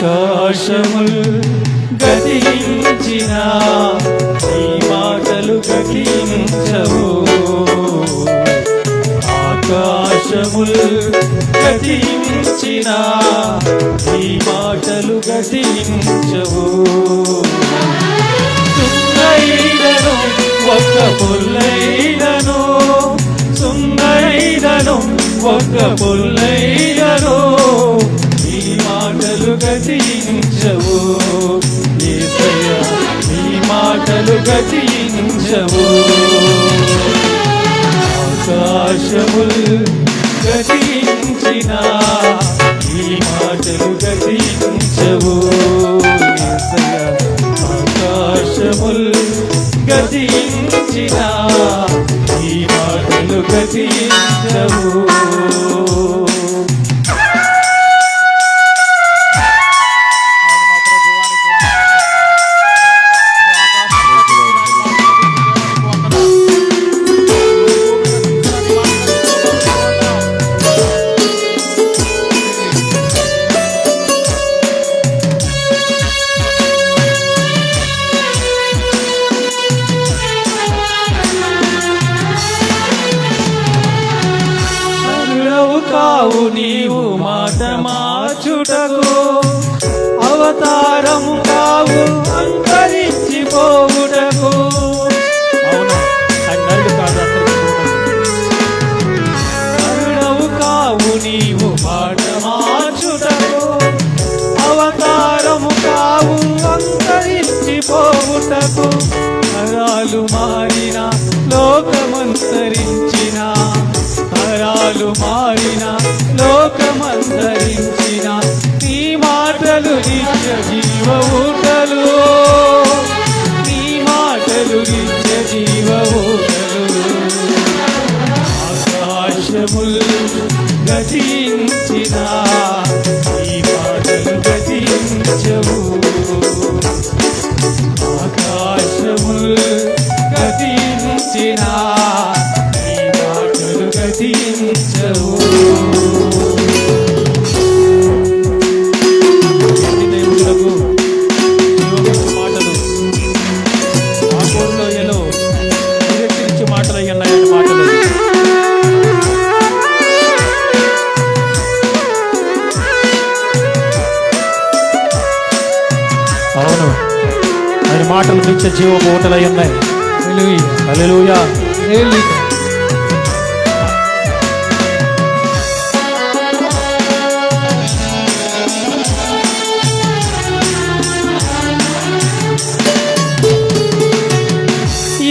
ఆకాశములు గతించిన నీ మాటలు గతించవు. ఆకాశములు గతించిన నీ మాటలు గతించవు. సున్నైనను ఒక్క పొల్లైనను, సున్నైనను ఒక్క పొల్లైనను నీ మాటలు గతించవు. యేసయ్యా నీ మాటలు గతించవు. ఆకాశములు గతించిన నీ మాటలు గతించవు. యేసయ్యా ఆకాశములు గతించిన నీ మాటలు గతించవు. కావు నీవు మాట మార్చుటకు, అవతారము కావు అంతరించిపోవుటకు. కరుణవు కావు నీవు మాట మార్చుటకు, అవతారము కావు అంతరించిపోవుటకు. తరాలు మారిన లోకమంతరించిన, తరాలు మారిన లోకమంతరించిన నీ మాటలు నిత్య జీవ ఊటలు, నీ మాటలు నిత్య జీవ ఊటలు. ఆకాశములు గతించిన నీ మాటలు గతించవు. ఆకాశములు గతించిన నీ మాటలు గతించవు. మాటలు ఆ కోరులోయలో నిరీక్షించు మాటలు అయ్యన్నాయని మాటలు. అవును, ఆయన మాటలు నిత్య జీవ ఊటలై ఉన్నాయి. హల్లెలూయా, హల్లెలూయా.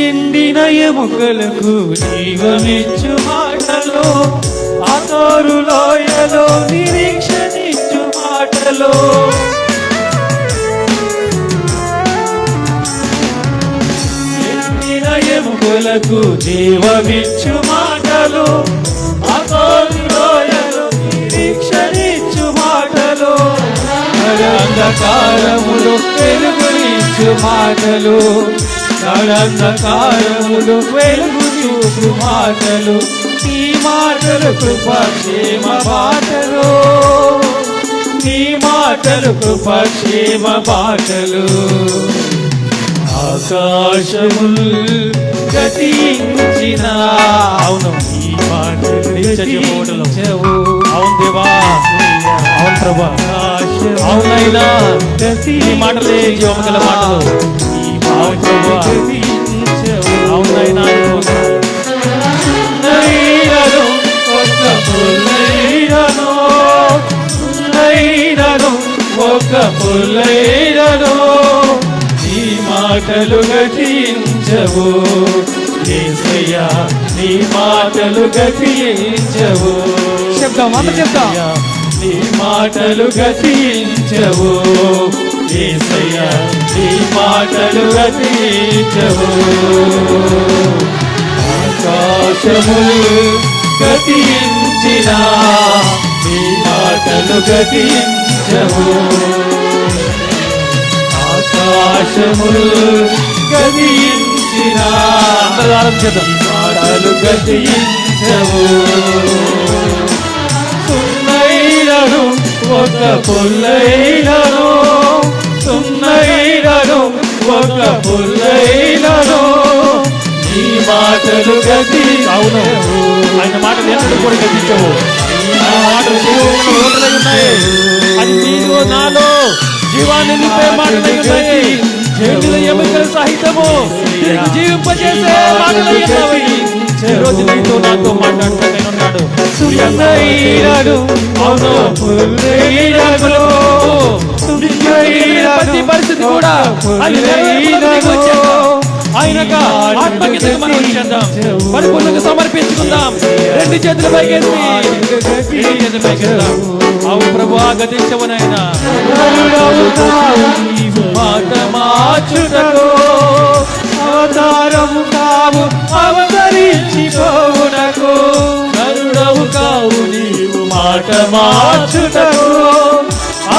ఎండిన ఎముకలకు జీవమిచ్చు మాటలు, ఆతోరు లోయలో నిరీక్షణించు మాటలు. ఎండిన ఎముకలకు జీవమిచ్చు మాటలు, ఆతోరు లోయలో నిరీక్షణించు మాటలు. అంధకారములు వెలుగునిచ్చు మాటలు, అంధకారములు వెలుగు చూపు మాటలు. నీ మాటలు కృపక్షేమ మాటలు, నీ మాటలు కృపక్షేమ మాటలు. ఆకాశములు గతించిన అవును ఈ మాటలు గతించవు. అవును దేవా, అవును ప్రభా, అవునైనా ఈ మాటలే జీవము గల మాటలు. అవునైనా ఒక్క పుల్లైనను నీ మాటలు గతించవు. యేసయ్యా నీ మాటలు గతించవు. చెప్తాం, చెప్తాం. నీ మాటలు గతించవు. యేసయ్యా నీ మాటలు గతించవు. ఆకాశములు గతించిన నీ మాటలు గతించవు. ఆకాశములు గతించిన మాటలు గతించవు. సున్నైనను ఒక పొల్లైనను పుల్లైనను నీ మాటలు గతించవు. అవును, ఆయన మాటలు ఎన్నడూ కూడా గతించవు. ఆ మాటలు జీవమును ఊటలై ఉన్నాయి. అది నీలో నాలో జీవాన్ని నింపే మాటలై ఉన్నాయి. ఎండిన ఎముకల సహితము తిరిగి జీవింపజేసే మాటలై ఉన్నాయి. ఈ రోజు నీతో నాతో మాట్లాడుతూనే ఉన్నాడు. పుల్లైనను అవును, పుల్లైనను ప్రతి పరిస్థితి కూడా ఆయన నెరవేర్పులోకి వచ్చేద్దాం. ఆయనక ఆత్మకి మనం వచ్చేద్దాం. పరిపూర్ణంగా సమర్పించుకుందాం. రెండు చేతుల పైకెత్తి రెండు చేతుల పైకెత్తాం. అవును ప్రభువా, గతించవునైనా మాట మార్చుటకు అవతారము కావు అవతరించిపోవునకు. కరుడవు కావు నీవు మాట మార్చుటకు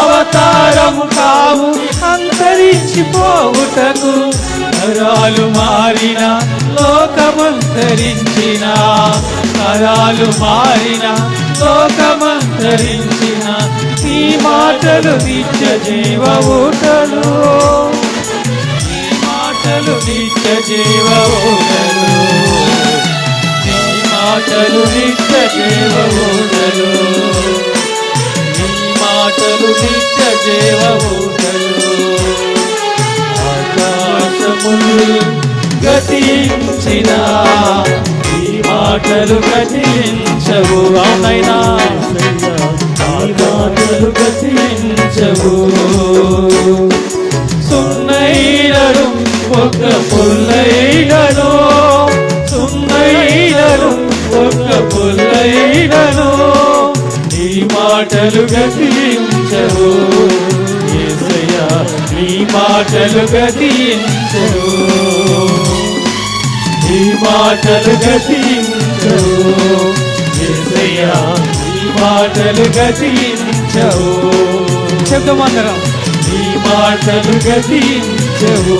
అవతారము కావు అంతరించిపోవుటకు. తరాలు మారిన లోకమంతరించిన తరాలు మారిన లోకమంతరించిన నీ మాటలు నిత్య జీవ ఊటలు. నీ మాటలు నిత్య జీవ ఊటలు. నీ మాటలు నిత్య జీవ ఊటలు. నీ మాటలు నిత్య జీవ ఊటలు. ఆకాశములు గతించిన ఈ మాటలు గతించవు. అవునైనా మాటలు గతించవు. సున్నైనను ఒక పుల్లైనను సున్నైనను ఒక పుల్లైనను నీ మాటలు గతించవు. యేసయ్యా నీ మాటలు గతించవు. నీ మాటలు గతించవు. యేసయ్యా నీ మాటలు గతించవు. శబ్దమందరం నీ మాటలు గతించవు.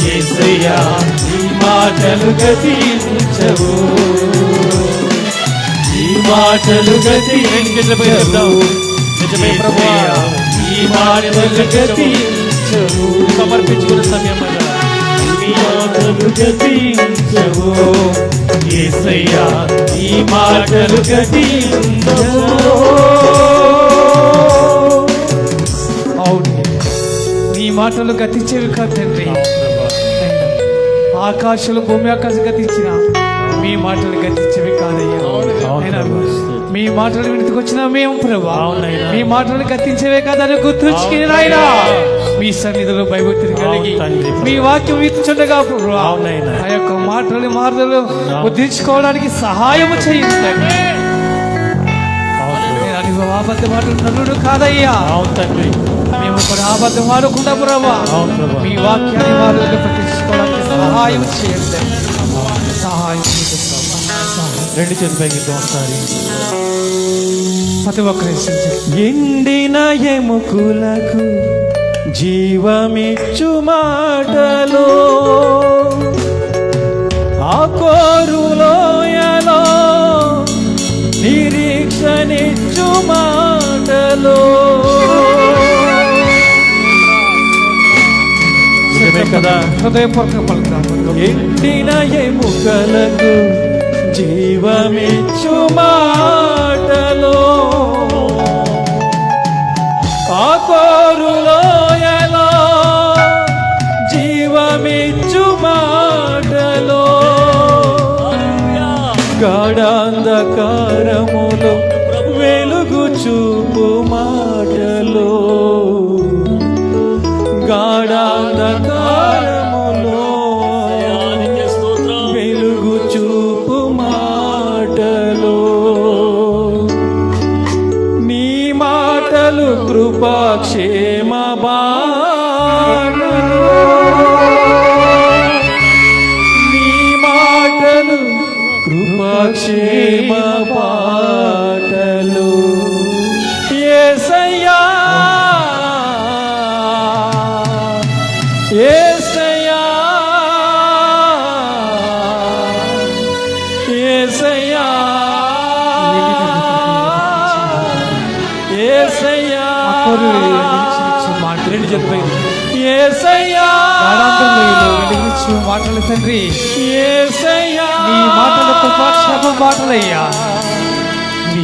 యేసయ్యా నీ మాటలు గతించవు. నీ మాటలు గతించవు. నిజమే ప్రభువా, నీ మాటలు గతించవు. సమర్పించుకునే సమయం నీ మాటలు గతించవు. యేసయ్యా నీ మాటలు గతించవు. అవును, నీ మాటలు గతించేవి కాదు తండ్రి. ఆకాశాలు భూమి ఆకాశం గతించిన మీ మాటలు గతించేవి కాదయ్యా. అయినా మీ మాటలు వినికికొచ్చిన మేము ప్రభా, మీ మాటలు గతించేవే కాదని గుర్తుంచుకుని నాయన మీ సన్నిధిలో భయభక్తులు కలిగి మీ వాక్యం విచ్చుండగా ప్రభా ఆ యొక్క మాటలు మాటలు ఉద్ధరించుకోవడానికి సహాయము చేయండి. ఆబద్ధ మాటలు నన్ను కాదయ్యా. తండ్రి మేము కూడా ఆబద్ధం ఆడకుండా ప్రభా మీ వాక్యాన్ని మాటలు పట్టించుకోవడానికి సహాయం చేయండి. సహాయం రెండు చేతుల పైకి ఒకసారి. ప్రతి ఒక్కరి ఎండిన ఎముకలకు జీవమిచ్చు మాటలు ఆకోరులోయలో నిరీక్షనిచ్చు మాటలు. కదా హృదయపూర్వక పలుకుతాను. ఎండిన ఎముకలకు జీవమిచ్చు మాటలు ఆకోరులోయలో జీవమిచ్చు మాటలు. గాఢాంధకారములో వెలుగు చూపు మాటలు. గాఢాంధకారములో వెలుగు చూపు మాటలు. నీ మాటలు కృపాక్షేమ బాణలు. నీ మాటలు కృపాక్షేమ బాటలు. యేసయ్యా యేసయ్యా యేసయ్యా యేసయ్యా. రెండు చెప్పండి. యేసయ్యా గాఢాంతరంలో వెలుగునిచ్చు మాటలు తండ్రి, యేసయ్యా నీ మాటలు కృపాక్షేమ మాటలయ్యా.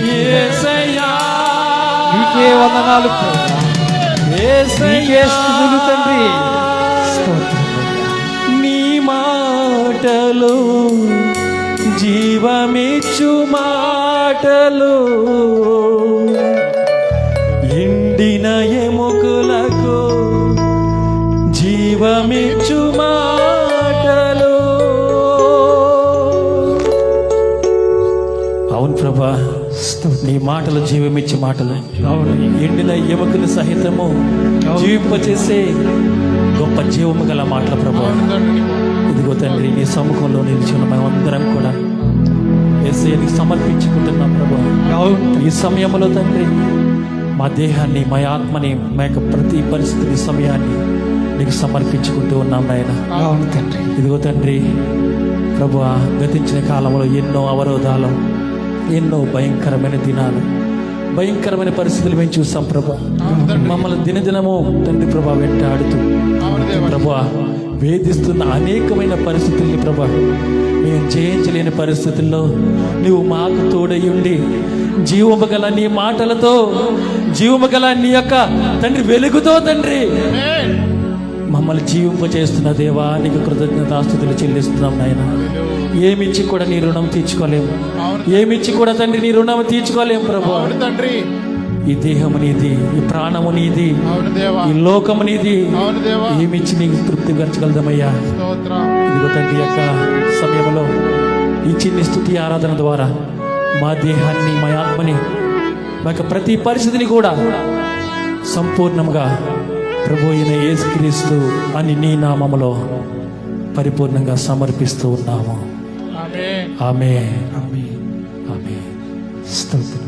యేసయ్యా నీకే వందనాలు ప్రభువా. నీకే స్తుతులు తండ్రి. స్తోత్రమయ్యా. నీ మాటలు జీవమిచ్చు మాటలు, ఎండిన ఎముకలకు జీవమిచ్చు మాటలు. అవును ప్రభా, నీ మాటలు జీవమిచ్చే మాటలు. ఎండిన ఎముకలు సహితము జీవింపచేసే గొప్ప జీవము గల మాటల ప్రభా. ఇదిగో తండ్రి, నీ సముఖంలో నిలిచిన మేమందరం కూడా యేసయ్యకి సమర్పించుకుంటున్నాం ప్రభా. ఈ సమయంలో తండ్రి, మా దేహాన్ని, మా ఆత్మని, మా యొక్క ప్రతి పరిస్థితిని, సమయాన్ని నీకు సమర్పించుకుంటూ ఉన్నాం నాయన. అవును తండ్రి. ఇదిగో తండ్రి ప్రభువా, గతించిన కాలంలో ఎన్నో అవరోధాలు, ఎన్నో భయంకరమైన దినాలు, భయంకరమైన పరిస్థితులు మేము చూసాం ప్రభా. మమ్మల్ని దినదినము తండ్రి ప్రభా వెంటాడుతూ ప్రభా వేధిస్తున్న అనేకమైన పరిస్థితుల్ని ప్రభా మేము జయించలేని పరిస్థితుల్లో నువ్వు మాకు తోడయ్యుండి జీవము గల నీ మాటలతో, జీవము గల నీ యొక్క తండ్రి వెలుగుతో తండ్రి మమ్మల్ని జీవింపచేస్తున్న దేవా, నీకు కృతజ్ఞతాస్తుతులు చెల్లిస్తున్నాం నాయన. ఏమిచ్చి కూడా నీ రుణం తీర్చుకోలేము, ఏమిచ్చి కూడా తండ్రి నీ రుణం తీర్చుకోలేము ప్రభు. ఈ దేహము నీది, ఈ ప్రాణము నీది, ఈ లోకము నీది. ఏమిచ్చి నీకు తృప్తి పరచగలదమయ్యా. ఇదిగో తండ్రి యొక్క సమయంలో ఈ చిన్ని స్తుతి ఆరాధన ద్వారా మా దేహాన్ని, మా ఆత్మని, మా యొక్క ప్రతి పరిస్థితిని కూడా సంపూర్ణంగా ప్రభు అయిన యేసుక్రీస్తు అని నీ నామములో పరిపూర్ణంగా సమర్పిస్తూ ఉన్నాము. ఆమేన్. ఆమేన్. ఆమేన్. స్తోత్రం.